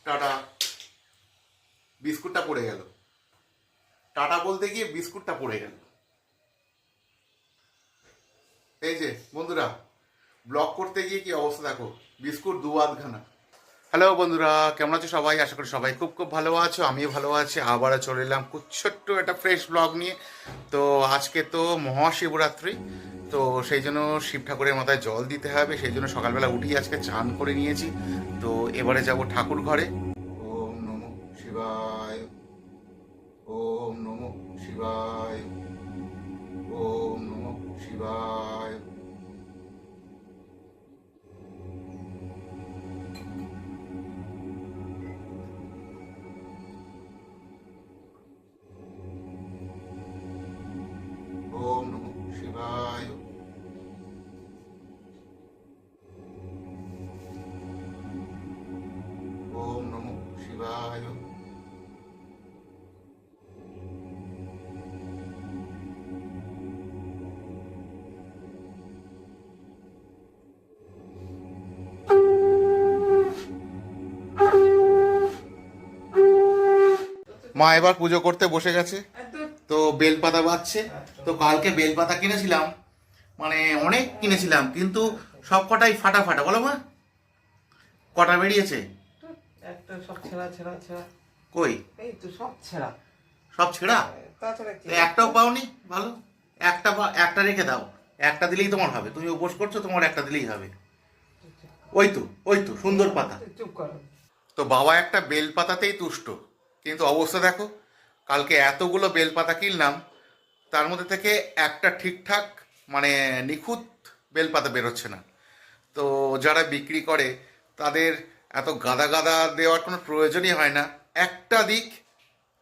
Tata. বিস্কুটটা পড়ে গেল। টাটা বলতে গিয়ে বিস্কুটটা পড়ে গেল। এই যে বন্ধুরা, ব্লগ করতে গিয়ে কি অবস্থা দেখো, বিস্কুট দু আধখানা। হ্যালো বন্ধুরা, কেমন আছো সবাই? আশা করি সবাই খুব খুব ভালো আছো, আমিও ভালো আছি। আবারও চলে এলাম খুব ছোট্ট একটা ফ্রেশ ব্লগ নিয়ে। তো আজকে তো মহাশিবরাত্রি, তো সেই জন্য শিব ঠাকুরের মাথায় জল দিতে হবে, সেই জন্য সকালবেলা উঠি আজকে চান করে নিয়েছি। তো এবারে যাব ঠাকুর ঘরে। ওম নমঃ শিবায়, ওম নমঃ শিবায়, ওম নমঃ শিবায়। ওম নমঃ শিবায়। ওম নমঃ শিবায়। মা এবার পুজো করতে বসে গেছে। তো বেলপাতা বাজছে। তো কালকে বেলপাতা কিনেছিলাম, মানে অনেক কিনেছিলাম, কিন্তু সব কটাই ফাটা ফাটা। বলো মা, কটা বেরিয়েছে? একটা সব ছেঁড়া ছেঁড়া ছেঁড়া। কই? এই তো সব ছেঁড়া। সব ছেঁড়া? তাছাড়া কি? একটাও পাওনি? ভালো, একটা রেখে দাও। একটা দিলেই তোমার হবে, তুমি উপোস করছো, তোমার একটা দিলেই হবে। ওই তো সুন্দর পাতা। চুপ করো। তো বাবা একটা বেলপাতাতেই তুষ্ট, কিন্তু অবস্থা দেখো, কালকে এতগুলো বেলপাতা কিনলাম, তার মধ্যে থেকে একটা ঠিকঠাক মানে নিখুঁত বেলপাতা বেরোচ্ছে না। তো যারা বিক্রি করে তাদের এত গাদা গাদা দেওয়ার কোনো প্রয়োজনই হয় না, একটা দিক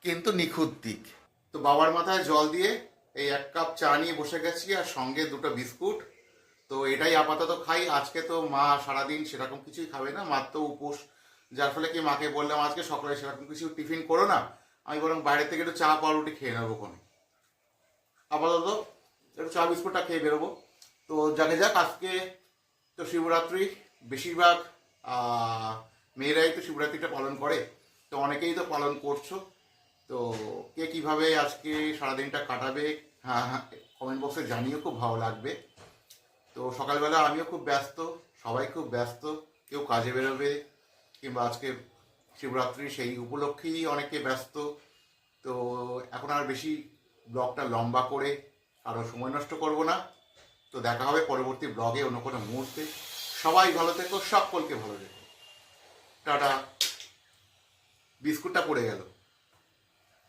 কিন্তু নিখুঁত দিক। তো বাবার মাথায় জল দিয়ে এই 1 কাপ চা নিয়ে বসে গেছি, আর সঙ্গে 2টো বিস্কুট। তো এটাই আপাতত খাই। আজকে তো মা সারাদিন সেরকম কিছুই খাবে না, মার তো উপোস, যার ফলে কি মাকে বললাম আজকে সকালে সেরকম কিছু টিফিন করো না, আমি বরং বাইরে থেকে একটু চা পাউরুটি খেয়ে নেবো কোনে, আপাতত একটু চা বিস্কুটটা খেয়ে বেরোবো। তো যাকে যাক, আজকে তো শিবরাত্রি, বেশিরভাগ মেয়েরাই তো শিবরাত্রিটা পালন করে, তো অনেকেই তো পালন করছো। তো কে কীভাবে আজকে সারাদিনটা কাটাবে, হ্যাঁ হ্যাঁ কমেন্ট বক্সে জানিও, খুব ভালো লাগবে। তো সকালবেলা আমিও খুব ব্যস্ত, সবাই খুব ব্যস্ত, কেউ কাজে বেরোবে, কিংবা আজকে শিবরাত্রি সেই উপলক্ষেই অনেকে ব্যস্ত। তো এখন আর বেশি ব্লগটা লম্বা করে আরও সময় নষ্ট করব না। তো দেখা হবে পরবর্তী ব্লগে অন্য কোনো মুহূর্তে। সবাই ভালো থেকো, সকলকে ভালো থেকো। টাটা। বিস্কুটটা পড়ে গেল।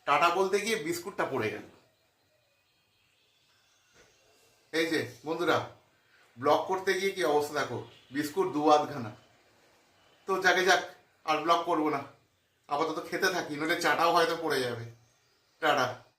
টাটা বলতে গিয়ে বিস্কুটটা পড়ে গেল। এই যে বন্ধুরা, ব্লগ করতে গিয়ে কি অবস্থা দেখো, বিস্কুট দু আধখানা। তো যাকে যাক, আর ব্লগ করবো না, আপাতত খেতে থাকি, নইলে চাটাও হয়তো পড়ে যাবে। টাটা।